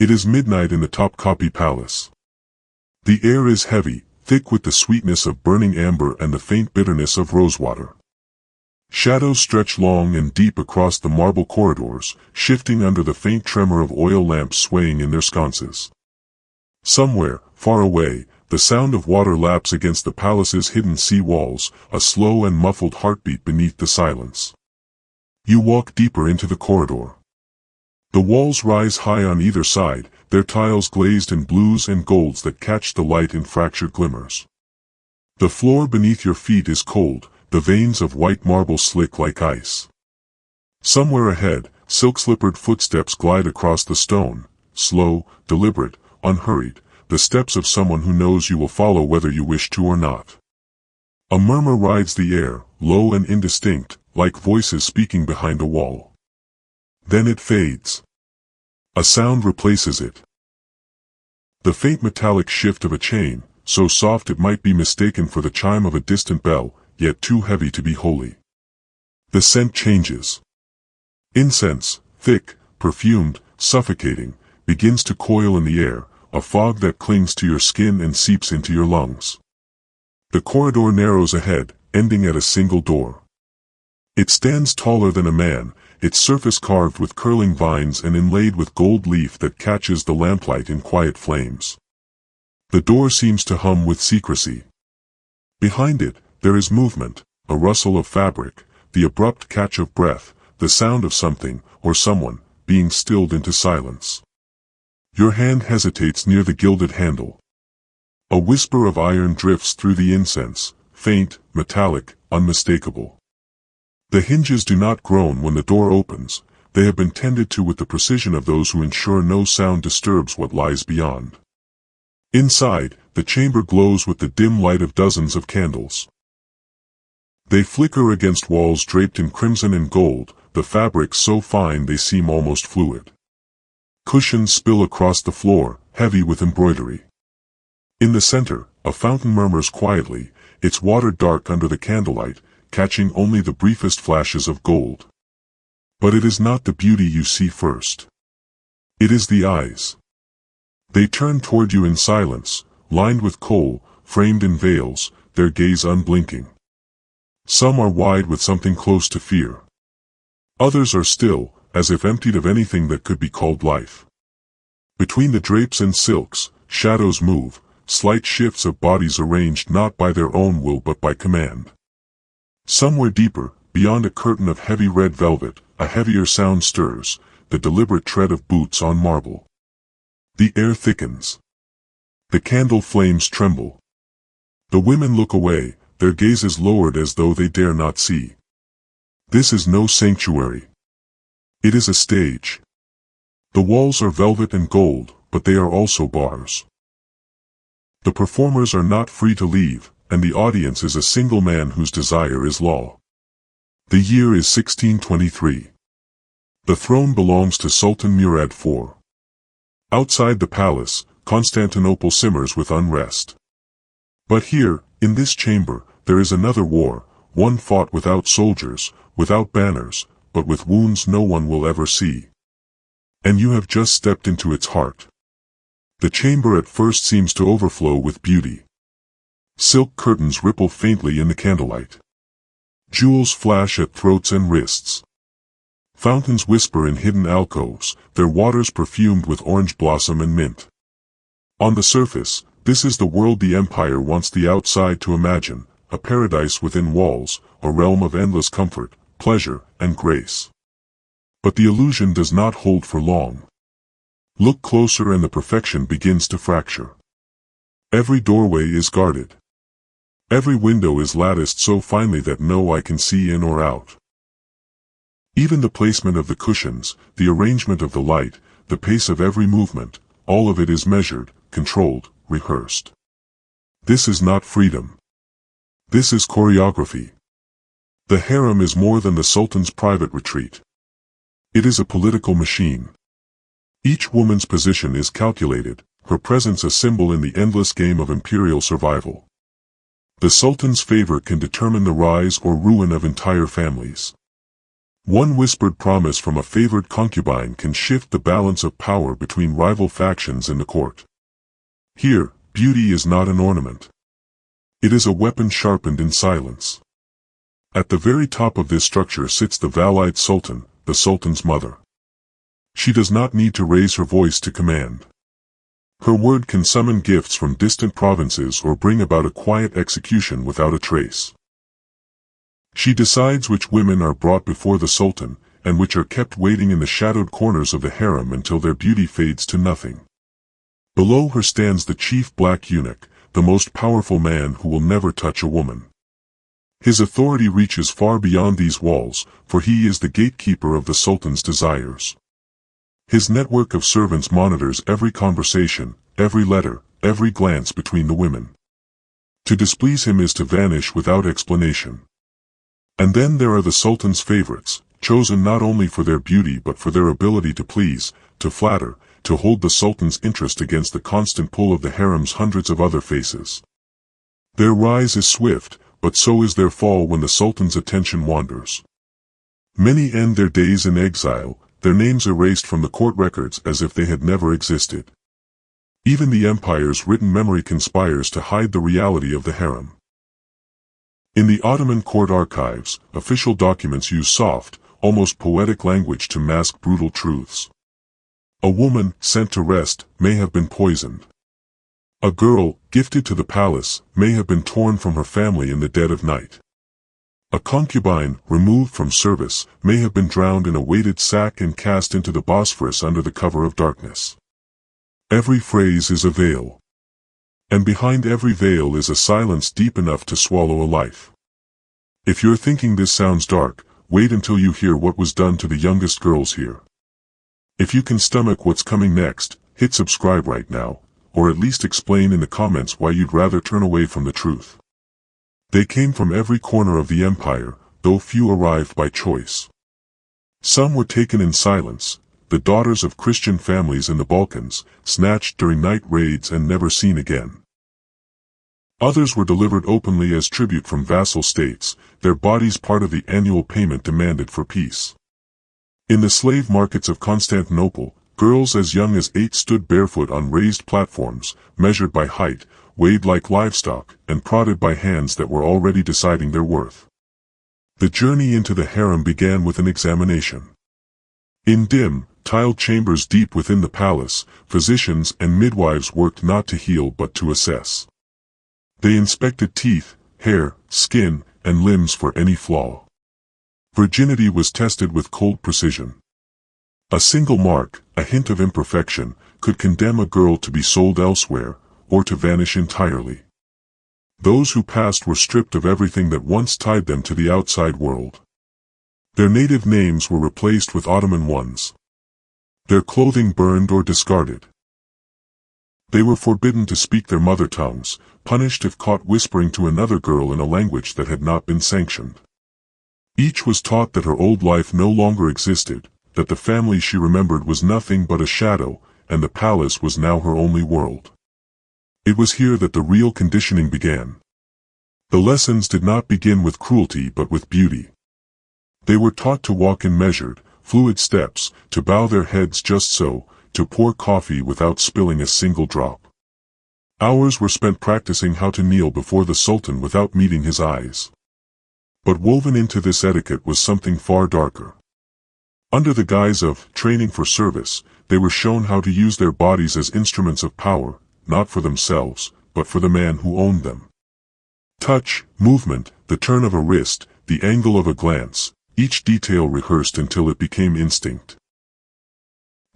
It is midnight in the Topkapi Palace. The air is heavy, thick with the sweetness of burning amber and the faint bitterness of rosewater. Shadows stretch long and deep across the marble corridors, shifting under the faint tremor of oil lamps swaying in their sconces. Somewhere, far away, the sound of water laps against the palace's hidden sea walls, a slow and muffled heartbeat beneath the silence. You walk deeper into the corridor. The walls rise high on either side, their tiles glazed in blues and golds that catch the light in fractured glimmers. The floor beneath your feet is cold, the veins of white marble slick like ice. Somewhere ahead, silk-slippered footsteps glide across the stone, slow, deliberate, unhurried, the steps of someone who knows you will follow whether you wish to or not. A murmur rides the air, low and indistinct, like voices speaking behind a wall. Then it fades. A sound replaces it. The faint metallic shift of a chain, so soft it might be mistaken for the chime of a distant bell, yet too heavy to be holy. The scent changes. Incense, thick, perfumed, suffocating, begins to coil in the air, a fog that clings to your skin and seeps into your lungs. The corridor narrows ahead, ending at a single door. It stands taller than a man, its surface carved with curling vines and inlaid with gold leaf that catches the lamplight in quiet flames. The door seems to hum with secrecy. Behind it, there is movement, a rustle of fabric, the abrupt catch of breath, the sound of something, or someone, being stilled into silence. Your hand hesitates near the gilded handle. A whisper of iron drifts through the incense, faint, metallic, unmistakable. The hinges do not groan when the door opens, they have been tended to with the precision of those who ensure no sound disturbs what lies beyond. Inside, the chamber glows with the dim light of dozens of candles. They flicker against walls draped in crimson and gold, the fabrics so fine they seem almost fluid. Cushions spill across the floor, heavy with embroidery. In the center, a fountain murmurs quietly, its water dark under the candlelight, catching only the briefest flashes of gold. But it is not the beauty you see first. It is the eyes. They turn toward you in silence, lined with kohl, framed in veils, their gaze unblinking. Some are wide with something close to fear. Others are still, as if emptied of anything that could be called life. Between the drapes and silks, shadows move, slight shifts of bodies arranged not by their own will but by command. Somewhere deeper, beyond a curtain of heavy red velvet, a heavier sound stirs, the deliberate tread of boots on marble. The air thickens. The candle flames tremble. The women look away, their gazes lowered as though they dare not see. This is no sanctuary. It is a stage. The walls are velvet and gold, but they are also bars. The performers are not free to leave, and the audience is a single man whose desire is law. The year is 1623. The throne belongs to Sultan Murad IV. Outside the palace, Constantinople simmers with unrest. But here, in this chamber, there is another war, one fought without soldiers, without banners, but with wounds no one will ever see. And you have just stepped into its heart. The chamber at first seems to overflow with beauty. Silk curtains ripple faintly in the candlelight. Jewels flash at throats and wrists. Fountains whisper in hidden alcoves, their waters perfumed with orange blossom and mint. On the surface, this is the world the empire wants the outside to imagine, a paradise within walls, a realm of endless comfort, pleasure, and grace. But the illusion does not hold for long. Look closer and the perfection begins to fracture. Every doorway is guarded. Every window is latticed so finely that no eye can see in or out. Even the placement of the cushions, the arrangement of the light, the pace of every movement, all of it is measured, controlled, rehearsed. This is not freedom. This is choreography. The harem is more than the Sultan's private retreat. It is a political machine. Each woman's position is calculated, her presence a symbol in the endless game of imperial survival. The Sultan's favor can determine the rise or ruin of entire families. One whispered promise from a favored concubine can shift the balance of power between rival factions in the court. Here, beauty is not an ornament. It is a weapon sharpened in silence. At the very top of this structure sits the Valide Sultan, the Sultan's mother. She does not need to raise her voice to command. Her word can summon gifts from distant provinces or bring about a quiet execution without a trace. She decides which women are brought before the Sultan, and which are kept waiting in the shadowed corners of the harem until their beauty fades to nothing. Below her stands the chief black eunuch, the most powerful man who will never touch a woman. His authority reaches far beyond these walls, for he is the gatekeeper of the Sultan's desires. His network of servants monitors every conversation, every letter, every glance between the women. To displease him is to vanish without explanation. And then there are the Sultan's favorites, chosen not only for their beauty but for their ability to please, to flatter, to hold the Sultan's interest against the constant pull of the harem's hundreds of other faces. Their rise is swift, but so is their fall when the Sultan's attention wanders. Many end their days in exile, their names erased from the court records as if they had never existed. Even the empire's written memory conspires to hide the reality of the harem. In the Ottoman court archives, official documents use soft, almost poetic language to mask brutal truths. A woman, sent to rest, may have been poisoned. A girl, gifted to the palace, may have been torn from her family in the dead of night. A concubine, removed from service, may have been drowned in a weighted sack and cast into the Bosphorus under the cover of darkness. Every phrase is a veil. And behind every veil is a silence deep enough to swallow a life. If you're thinking this sounds dark, wait until you hear what was done to the youngest girls here. If you can stomach what's coming next, hit subscribe right now, or at least explain in the comments why you'd rather turn away from the truth. They came from every corner of the empire, though few arrived by choice. Some were taken in silence, the daughters of Christian families in the Balkans, snatched during night raids and never seen again. Others were delivered openly as tribute from vassal states, their bodies part of the annual payment demanded for peace. In the slave markets of Constantinople, girls as young as 8 stood barefoot on raised platforms, measured by height, weighed like livestock, and prodded by hands that were already deciding their worth. The journey into the harem began with an examination. In dim, tiled chambers deep within the palace, physicians and midwives worked not to heal but to assess. They inspected teeth, hair, skin, and limbs for any flaw. Virginity was tested with cold precision. A single mark, a hint of imperfection, could condemn a girl to be sold elsewhere, or to vanish entirely. Those who passed were stripped of everything that once tied them to the outside world. Their native names were replaced with Ottoman ones. Their clothing burned or discarded. They were forbidden to speak their mother tongues, punished if caught whispering to another girl in a language that had not been sanctioned. Each was taught that her old life no longer existed, that the family she remembered was nothing but a shadow, and the palace was now her only world. It was here that the real conditioning began. The lessons did not begin with cruelty but with beauty. They were taught to walk in measured, fluid steps, to bow their heads just so, to pour coffee without spilling a single drop. Hours were spent practicing how to kneel before the Sultan without meeting his eyes. But woven into this etiquette was something far darker. Under the guise of training for service, they were shown how to use their bodies as instruments of power, not for themselves, but for the man who owned them. Touch, movement, the turn of a wrist, the angle of a glance, each detail rehearsed until it became instinct.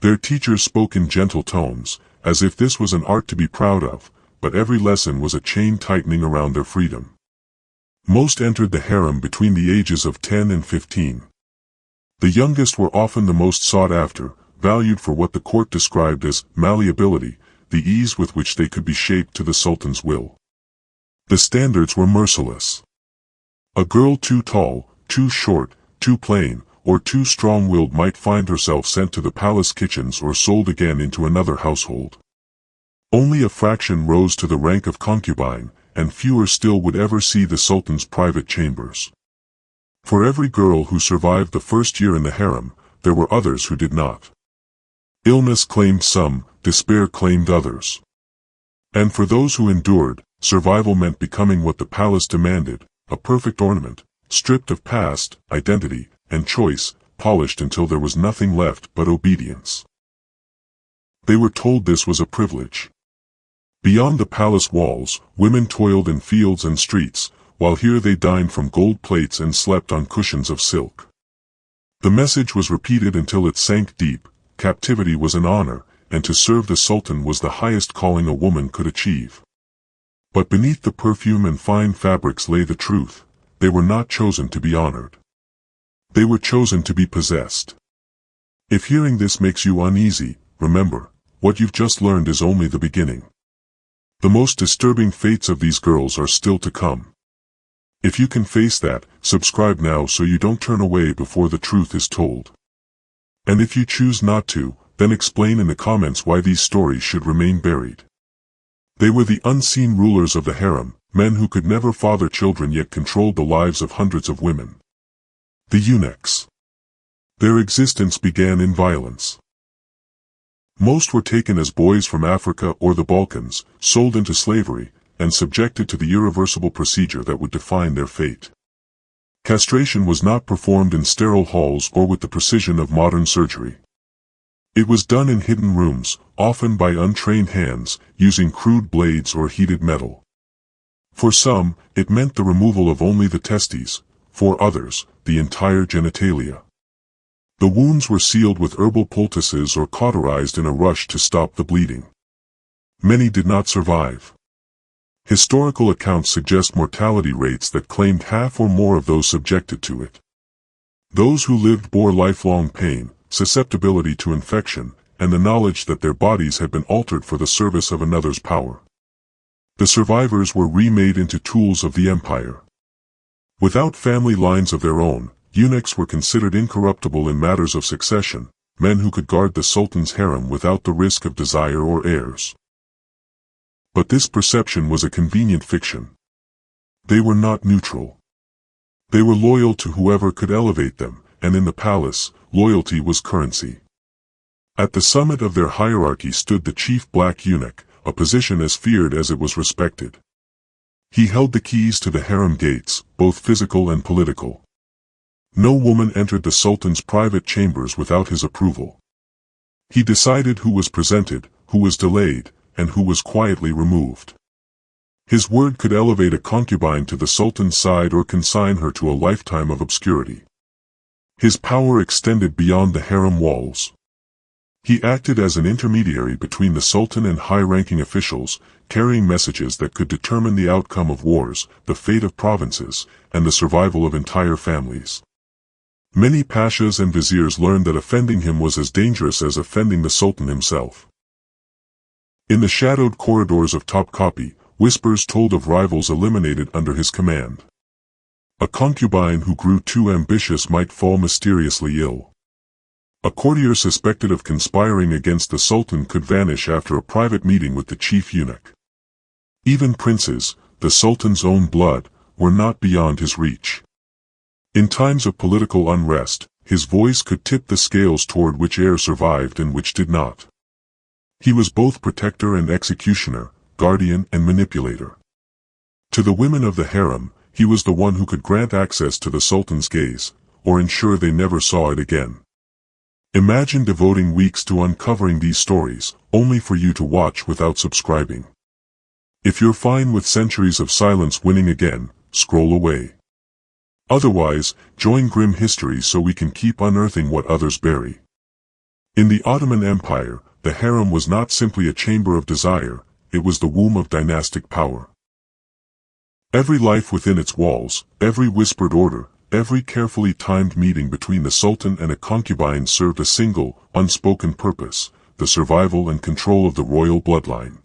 Their teachers spoke in gentle tones, as if this was an art to be proud of, but every lesson was a chain tightening around their freedom. Most entered the harem between the ages of 10 and 15. The youngest were often the most sought after, valued for what the court described as malleability, the ease with which they could be shaped to the Sultan's will. The standards were merciless. A girl too tall, too short, too plain, or too strong-willed might find herself sent to the palace kitchens or sold again into another household. Only a fraction rose to the rank of concubine, and fewer still would ever see the Sultan's private chambers. For every girl who survived the first year in the harem, there were others who did not. Illness claimed some, despair claimed others. And for those who endured, survival meant becoming what the palace demanded, a perfect ornament, stripped of past, identity, and choice, polished until there was nothing left but obedience. They were told this was a privilege. Beyond the palace walls, women toiled in fields and streets, while here they dined from gold plates and slept on cushions of silk. The message was repeated until it sank deep: captivity was an honor, and to serve the Sultan was the highest calling a woman could achieve. But beneath the perfume and fine fabrics lay the truth: they were not chosen to be honored. They were chosen to be possessed. If hearing this makes you uneasy, remember, what you've just learned is only the beginning. The most disturbing fates of these girls are still to come. If you can face that, subscribe now so you don't turn away before the truth is told. And if you choose not to, then explain in the comments why these stories should remain buried. They were the unseen rulers of the harem, men who could never father children yet controlled the lives of hundreds of women. The eunuchs. Their existence began in violence. Most were taken as boys from Africa or the Balkans, sold into slavery, and subjected to the irreversible procedure that would define their fate. Castration was not performed in sterile halls or with the precision of modern surgery. It was done in hidden rooms, often by untrained hands, using crude blades or heated metal. For some, it meant the removal of only the testes; for others, the entire genitalia. The wounds were sealed with herbal poultices or cauterized in a rush to stop the bleeding. Many did not survive. Historical accounts suggest mortality rates that claimed half or more of those subjected to it. Those who lived bore lifelong pain, susceptibility to infection, and the knowledge that their bodies had been altered for the service of another's power. The survivors were remade into tools of the empire. Without family lines of their own, eunuchs were considered incorruptible in matters of succession, men who could guard the Sultan's harem without the risk of desire or heirs. But this perception was a convenient fiction. They were not neutral. They were loyal to whoever could elevate them, and in the palace, loyalty was currency. At the summit of their hierarchy stood the chief black eunuch, a position as feared as it was respected. He held the keys to the harem gates, both physical and political. No woman entered the Sultan's private chambers without his approval. He decided who was presented, who was delayed, and who was quietly removed. His word could elevate a concubine to the Sultan's side or consign her to a lifetime of obscurity. His power extended beyond the harem walls. He acted as an intermediary between the Sultan and high-ranking officials, carrying messages that could determine the outcome of wars, the fate of provinces, and the survival of entire families. Many pashas and viziers learned that offending him was as dangerous as offending the Sultan himself. In the shadowed corridors of Topkapi, whispers told of rivals eliminated under his command. A concubine who grew too ambitious might fall mysteriously ill. A courtier suspected of conspiring against the Sultan could vanish after a private meeting with the chief eunuch. Even princes, the Sultan's own blood, were not beyond his reach. In times of political unrest, his voice could tip the scales toward which heir survived and which did not. He was both protector and executioner, guardian and manipulator. To the women of the harem, he was the one who could grant access to the Sultan's gaze, or ensure they never saw it again. Imagine devoting weeks to uncovering these stories, only for you to watch without subscribing. If you're fine with centuries of silence winning again, scroll away. Otherwise, join grim history so we can keep unearthing what others bury. In the Ottoman Empire, the harem was not simply a chamber of desire, it was the womb of dynastic power. Every life within its walls, every whispered order, every carefully timed meeting between the Sultan and a concubine served a single, unspoken purpose: the survival and control of the royal bloodline.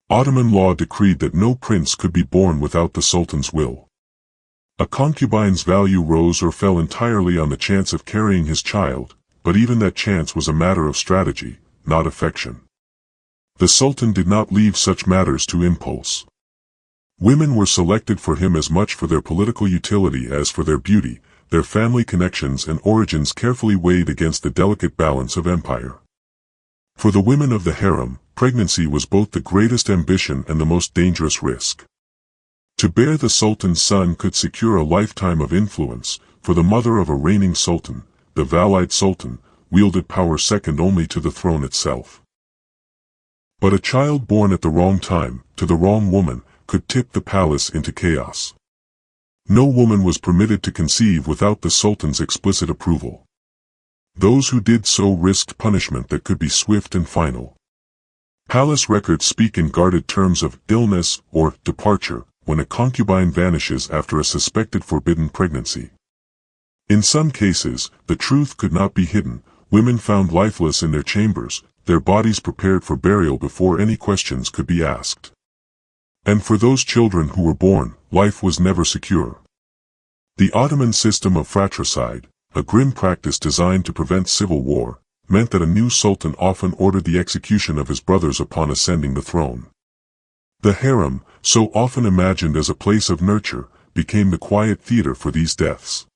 Ottoman law decreed that no prince could be born without the Sultan's will. A concubine's value rose or fell entirely on the chance of carrying his child, but even that chance was a matter of strategy, not affection. The Sultan did not leave such matters to impulse. Women were selected for him as much for their political utility as for their beauty, their family connections and origins carefully weighed against the delicate balance of empire. For the women of the harem, pregnancy was both the greatest ambition and the most dangerous risk. To bear the sultan's son could secure a lifetime of influence, for the mother of a reigning sultan, the Valide Sultan, wielded power second only to the throne itself. But a child born at the wrong time, to the wrong woman, could tip the palace into chaos. No woman was permitted to conceive without the sultan's explicit approval. Those who did so risked punishment that could be swift and final. Palace records speak in guarded terms of illness or departure when a concubine vanishes after a suspected forbidden pregnancy. In some cases, the truth could not be hidden, women found lifeless in their chambers, their bodies prepared for burial before any questions could be asked. And for those children who were born, life was never secure. The Ottoman system of fratricide, a grim practice designed to prevent civil war, meant that a new sultan often ordered the execution of his brothers upon ascending the throne. The harem, so often imagined as a place of nurture, became the quiet theater for these deaths.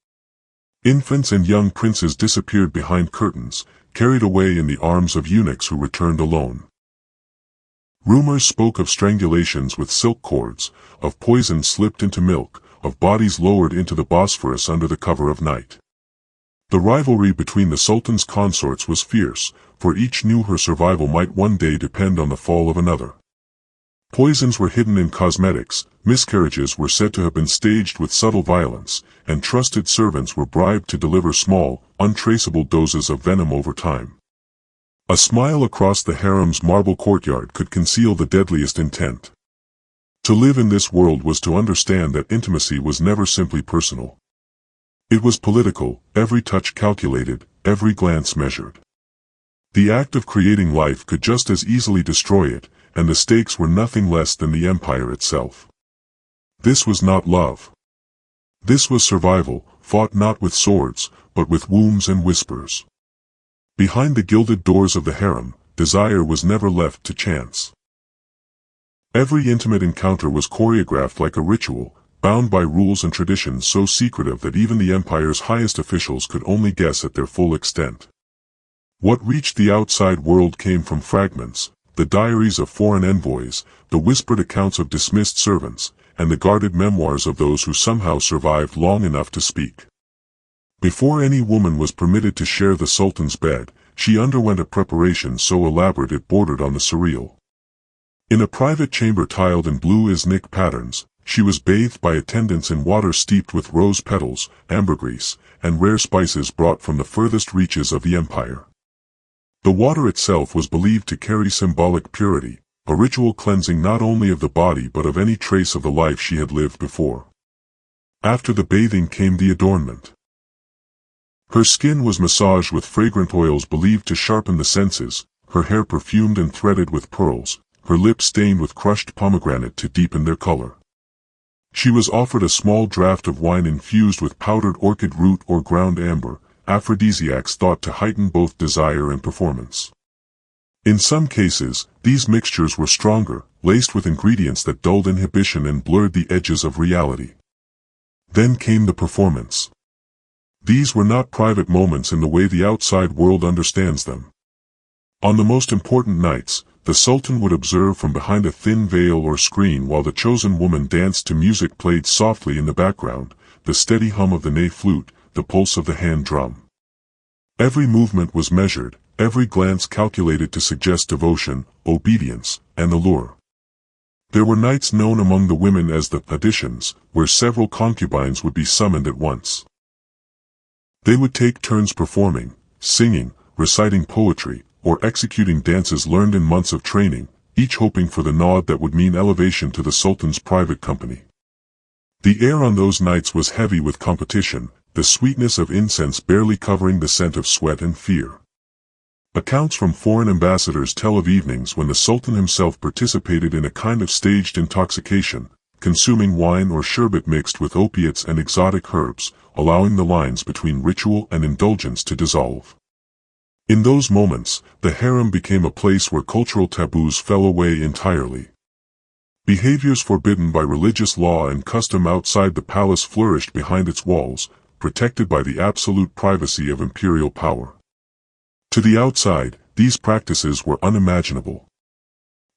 Infants and young princes disappeared behind curtains, carried away in the arms of eunuchs who returned alone. Rumors spoke of strangulations with silk cords, of poison slipped into milk, of bodies lowered into the Bosphorus under the cover of night. The rivalry between the sultan's consorts was fierce, for each knew her survival might one day depend on the fall of another. Poisons were hidden in cosmetics, miscarriages were said to have been staged with subtle violence, and trusted servants were bribed to deliver small, untraceable doses of venom over time. A smile across the harem's marble courtyard could conceal the deadliest intent. To live in this world was to understand that intimacy was never simply personal. It was political, every touch calculated, every glance measured. The act of creating life could just as easily destroy it, and the stakes were nothing less than the empire itself. This was not love. This was survival, fought not with swords, but with wombs and whispers. Behind the gilded doors of the harem, desire was never left to chance. Every intimate encounter was choreographed like a ritual, bound by rules and traditions so secretive that even the empire's highest officials could only guess at their full extent. What reached the outside world came from fragments, the diaries of foreign envoys, the whispered accounts of dismissed servants, and the guarded memoirs of those who somehow survived long enough to speak. Before any woman was permitted to share the sultan's bed, she underwent a preparation so elaborate it bordered on the surreal. In a private chamber tiled in blue Iznik patterns, she was bathed by attendants in water steeped with rose petals, ambergris, and rare spices brought from the furthest reaches of the empire. The water itself was believed to carry symbolic purity, a ritual cleansing not only of the body but of any trace of the life she had lived before. After the bathing came the adornment. Her skin was massaged with fragrant oils believed to sharpen the senses, her hair perfumed and threaded with pearls, her lips stained with crushed pomegranate to deepen their color. She was offered a small draught of wine infused with powdered orchid root or ground amber, aphrodisiacs thought to heighten both desire and performance. In some cases, these mixtures were stronger, laced with ingredients that dulled inhibition and blurred the edges of reality. Then came the performance. These were not private moments in the way the outside world understands them. On the most important nights, the sultan would observe from behind a thin veil or screen while the chosen woman danced to music played softly in the background, the steady hum of the ney flute, the pulse of the hand drum. Every movement was measured, every glance calculated to suggest devotion, obedience, and allure. There were nights known among the women as the auditions, where several concubines would be summoned at once. They would take turns performing, singing, reciting poetry, or executing dances learned in months of training, each hoping for the nod that would mean elevation to the sultan's private company. The air on those nights was heavy with competition, the sweetness of incense barely covering the scent of sweat and fear. Accounts from foreign ambassadors tell of evenings when the sultan himself participated in a kind of staged intoxication, consuming wine or sherbet mixed with opiates and exotic herbs, allowing the lines between ritual and indulgence to dissolve. In those moments, the harem became a place where cultural taboos fell away entirely. Behaviors forbidden by religious law and custom outside the palace flourished behind its walls, protected by the absolute privacy of imperial power. To the outside, these practices were unimaginable.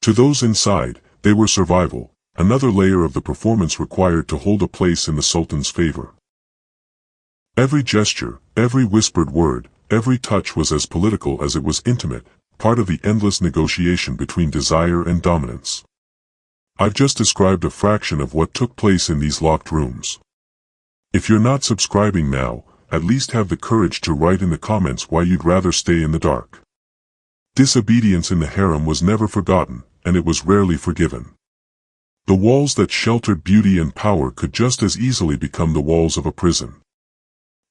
To those inside, they were survival, another layer of the performance required to hold a place in the Sultan's favor. Every gesture, every whispered word, every touch was as political as it was intimate, part of the endless negotiation between desire and dominance. I've just described a fraction of what took place in these locked rooms. If you're not subscribing now, at least have the courage to write in the comments why you'd rather stay in the dark. Disobedience in the harem was never forgotten, and it was rarely forgiven. The walls that sheltered beauty and power could just as easily become the walls of a prison.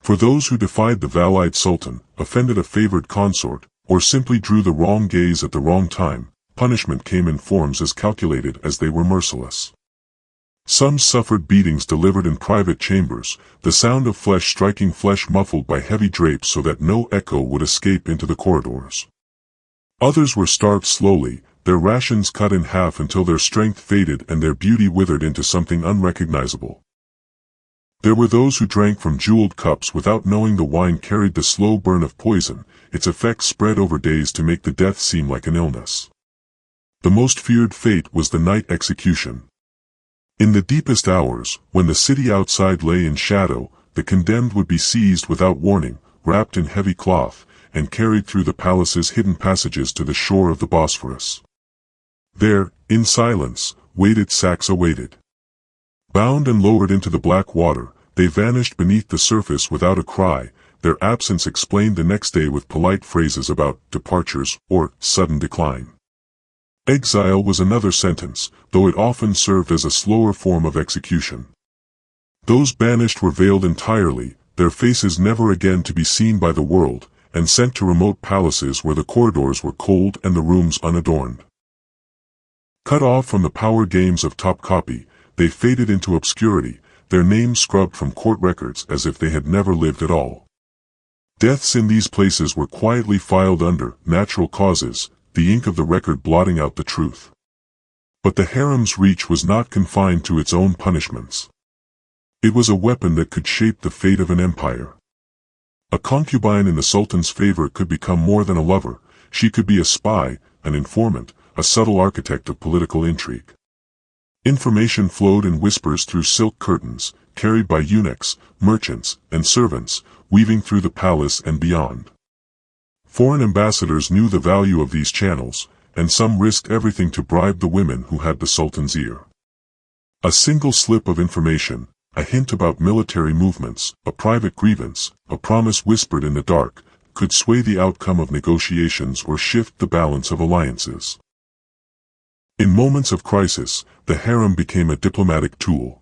For those who defied the Valide Sultan, offended a favored consort, or simply drew the wrong gaze at the wrong time, punishment came in forms as calculated as they were merciless. Some suffered beatings delivered in private chambers, the sound of flesh striking flesh muffled by heavy drapes so that no echo would escape into the corridors. Others were starved slowly, their rations cut in half until their strength faded and their beauty withered into something unrecognizable. There were those who drank from jeweled cups without knowing the wine carried the slow burn of poison, its effects spread over days to make the death seem like an illness. The most feared fate was the night execution. In the deepest hours, when the city outside lay in shadow, the condemned would be seized without warning, wrapped in heavy cloth, and carried through the palace's hidden passages to the shore of the Bosphorus. There, in silence, weighted sacks awaited. Bound and lowered into the black water, they vanished beneath the surface without a cry, their absence explained the next day with polite phrases about departures or sudden decline. Exile was another sentence, though it often served as a slower form of execution. Those banished were veiled entirely, their faces never again to be seen by the world, and sent to remote palaces where the corridors were cold and the rooms unadorned. Cut off from the power games of Topkapi, they faded into obscurity, their names scrubbed from court records as if they had never lived at all. Deaths in these places were quietly filed under natural causes, the ink of the record blotting out the truth. But the harem's reach was not confined to its own punishments. It was a weapon that could shape the fate of an empire. A concubine in the Sultan's favor could become more than a lover, she could be a spy, an informant, a subtle architect of political intrigue. Information flowed in whispers through silk curtains, carried by eunuchs, merchants, and servants, weaving through the palace and beyond. Foreign ambassadors knew the value of these channels, and some risked everything to bribe the women who had the Sultan's ear. A single slip of information, a hint about military movements, a private grievance, a promise whispered in the dark, could sway the outcome of negotiations or shift the balance of alliances. In moments of crisis, the harem became a diplomatic tool.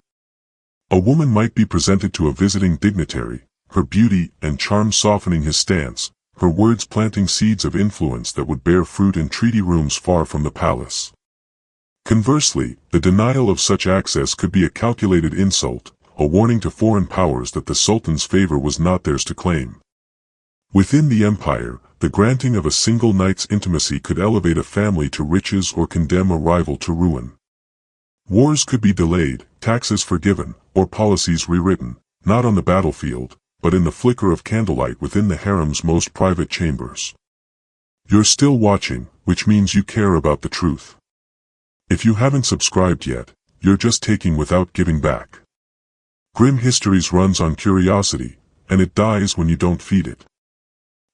A woman might be presented to a visiting dignitary, her beauty and charm softening his stance, her words planting seeds of influence that would bear fruit in treaty rooms far from the palace. Conversely, the denial of such access could be a calculated insult, a warning to foreign powers that the Sultan's favor was not theirs to claim. Within the empire, the granting of a single night's intimacy could elevate a family to riches or condemn a rival to ruin. Wars could be delayed, taxes forgiven, or policies rewritten, not on the battlefield, but in the flicker of candlelight within the harem's most private chambers. You're still watching, which means you care about the truth. If you haven't subscribed yet, you're just taking without giving back. Grim Histories runs on curiosity, and it dies when you don't feed it.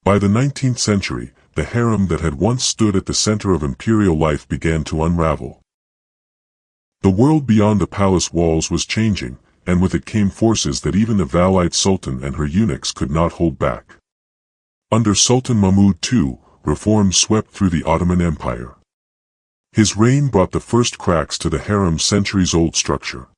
By the 19th century, the harem that had once stood at the center of imperial life began to unravel. The world beyond the palace walls was changing, and with it came forces that even the Valide Sultan and her eunuchs could not hold back. Under Sultan Mahmud II, reforms swept through the Ottoman Empire. His reign brought the first cracks to the harem's centuries-old structure.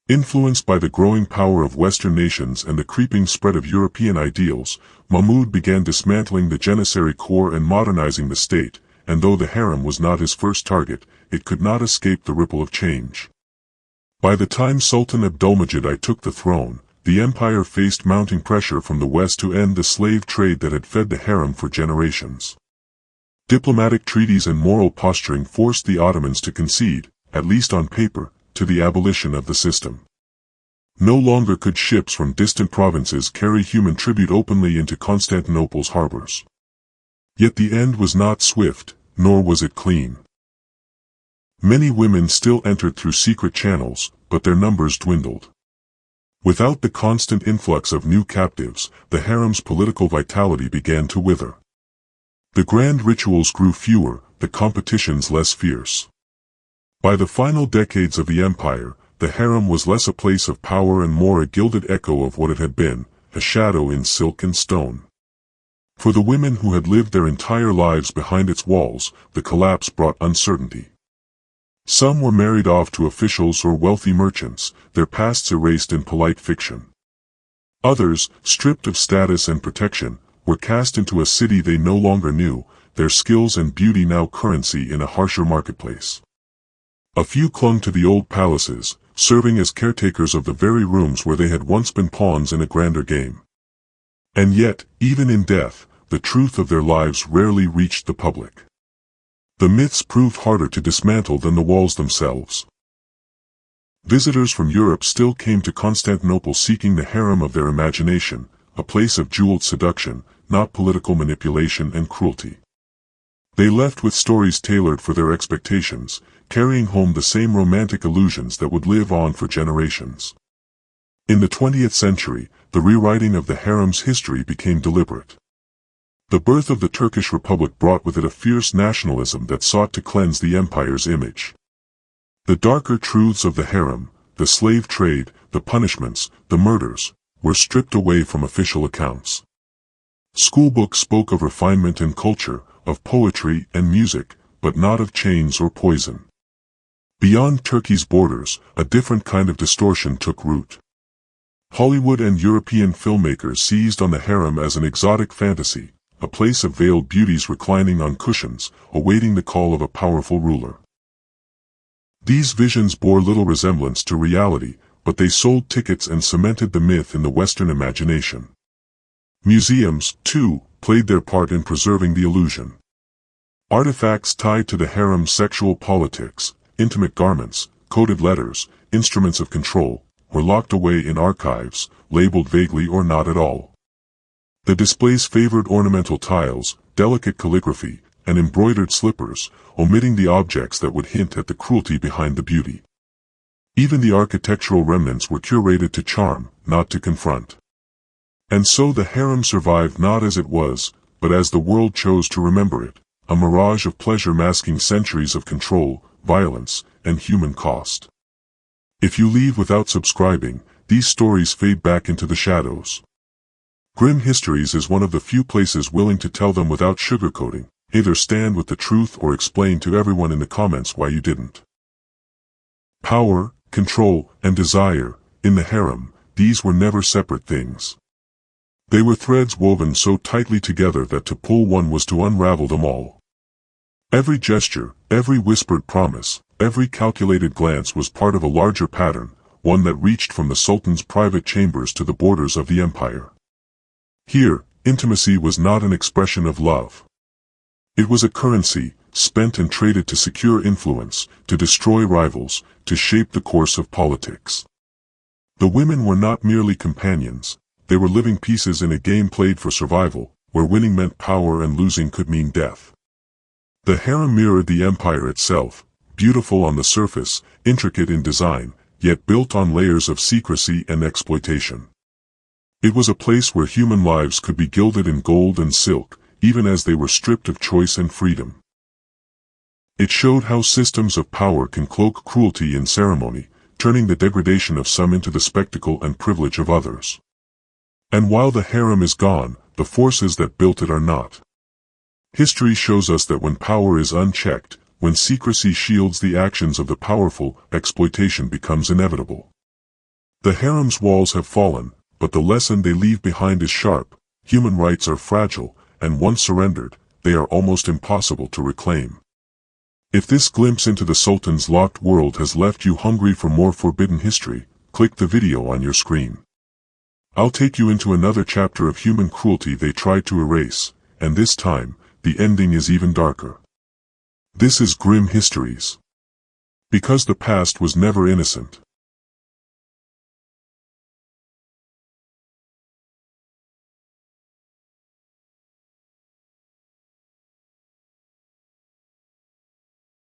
Influenced by the growing power of Western nations and the creeping spread of European ideals, Mahmud began dismantling the Janissary core and modernizing the state, and though the harem was not his first target, it could not escape the ripple of change. By the time Sultan Abdulmajid I took the throne, the empire faced mounting pressure from the west to end the slave trade that had fed the harem for generations. Diplomatic treaties and moral posturing forced the Ottomans to concede, at least on paper, to the abolition of the system. No longer could ships from distant provinces carry human tribute openly into Constantinople's harbors. Yet the end was not swift, nor was it clean. Many women still entered through secret channels, but their numbers dwindled. Without the constant influx of new captives, the harem's political vitality began to wither. The grand rituals grew fewer, the competitions less fierce. By the final decades of the empire, the harem was less a place of power and more a gilded echo of what it had been, a shadow in silk and stone. For the women who had lived their entire lives behind its walls, the collapse brought uncertainty. Some were married off to officials or wealthy merchants, their pasts erased in polite fiction. Others, stripped of status and protection, were cast into a city they no longer knew, their skills and beauty now currency in a harsher marketplace. A few clung to the old palaces, serving as caretakers of the very rooms where they had once been pawns in a grander game. And yet, even in death, the truth of their lives rarely reached the public. The myths proved harder to dismantle than the walls themselves. Visitors from Europe still came to Constantinople seeking the harem of their imagination, a place of jeweled seduction, not political manipulation and cruelty. They left with stories tailored for their expectations, carrying home the same romantic illusions that would live on for generations. In the 20th century, the rewriting of the harem's history became deliberate. The birth of the Turkish Republic brought with it a fierce nationalism that sought to cleanse the empire's image. The darker truths of the harem, the slave trade, the punishments, the murders, were stripped away from official accounts. Schoolbooks spoke of refinement and culture, of poetry and music, but not of chains or poison. Beyond Turkey's borders, a different kind of distortion took root. Hollywood and European filmmakers seized on the harem as an exotic fantasy, a place of veiled beauties reclining on cushions, awaiting the call of a powerful ruler. These visions bore little resemblance to reality, but they sold tickets and cemented the myth in the Western imagination. Museums, too, played their part in preserving the illusion. Artifacts tied to the harem's sexual politics, intimate garments, coded letters, instruments of control, were locked away in archives, labeled vaguely or not at all. The displays favored ornamental tiles, delicate calligraphy, and embroidered slippers, omitting the objects that would hint at the cruelty behind the beauty. Even the architectural remnants were curated to charm, not to confront. And so the harem survived not as it was, but as the world chose to remember it, a mirage of pleasure masking centuries of control, violence, and human cost. If you leave without subscribing, these stories fade back into the shadows. Grim Histories is one of the few places willing to tell them without sugarcoating, either stand with the truth or explain to everyone in the comments why you didn't. Power, control, and desire, in the harem, these were never separate things. They were threads woven so tightly together that to pull one was to unravel them all. Every gesture, every whispered promise, every calculated glance was part of a larger pattern, one that reached from the Sultan's private chambers to the borders of the empire. Here, intimacy was not an expression of love. It was a currency, spent and traded to secure influence, to destroy rivals, to shape the course of politics. The women were not merely companions, they were living pieces in a game played for survival, where winning meant power and losing could mean death. The harem mirrored the empire itself, beautiful on the surface, intricate in design, yet built on layers of secrecy and exploitation. It was a place where human lives could be gilded in gold and silk, even as they were stripped of choice and freedom. It showed how systems of power can cloak cruelty in ceremony, turning the degradation of some into the spectacle and privilege of others. And while the harem is gone, the forces that built it are not. History shows us that when power is unchecked, when secrecy shields the actions of the powerful, exploitation becomes inevitable. The harem's walls have fallen, but the lesson they leave behind is sharp. Human rights are fragile, and once surrendered, they are almost impossible to reclaim. If this glimpse into the Sultan's locked world has left you hungry for more forbidden history, click the video on your screen. I'll take you into another chapter of human cruelty they tried to erase, and this time, the ending is even darker. This is Grim Histories. Because the past was never innocent.